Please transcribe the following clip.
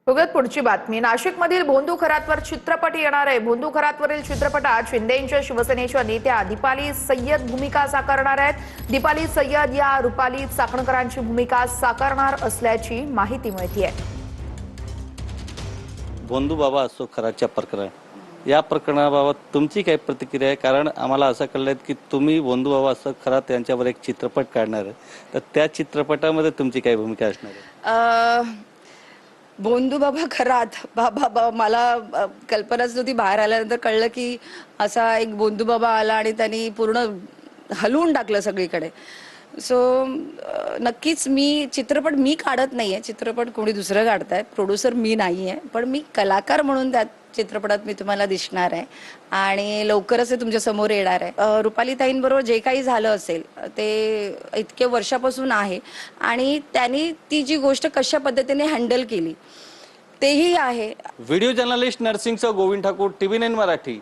बघत पुढची बातमी। नाशिकमधील भोंदू खरातवर चित्रपट येणार आहे। भोंदू खरातवरील चित्रपटात शिंदेंच्या शिवसेनेच्या नेत्या दीपाली सय्यद भूमिका साकारणार आहेत। दीपाली सय्यद या रुपाली चाकणकरांची भूमिका साकारणार असल्याची माहिती मिळतेय। भोंदू बाबा असो खराच्या प्रकरण, या प्रकरणाबाबत तुमची काय प्रतिक्रिया आहे? कारण आम्हाला असं कळलंय की तुम्ही भोंदू बाबा असो खरात यांच्यावर एक चित्रपट काढणार आहे, तर त्या चित्रपटामध्ये तुमची काय भूमिका असणार आहे? भोंदू बाबा खरात बाबा मला कल्पनाच नव्हती। बाहेर आल्यानंतर कळलं की असा एक भोंदू बाबा आला आणि त्यांनी पूर्ण हलवून टाकलं सगळीकडे। सो नक्कीच चित्रपट मी काढत नाहीये, चित्रपट कोणी दुसरं काढतायत, प्रोड्युसर मी नाहीये, पण मी कलाकार म्हणून त्या चित्रपटात मी तुम्हाला दिसणार आहे आणि लवकरच ते तुमच्या समोर येणार आहे। रुपाली ताईंबरोबर जे काही झालं असेल ते इतके वर्षापासून आहे आणि त्यांनी ती जी गोष्ट कशा पद्धतीने हँडल केली तेही आहे। व्हिडिओ जर्नलिस्ट नरसिंगसह गोविंद ठाकूर, TV9 मराठी।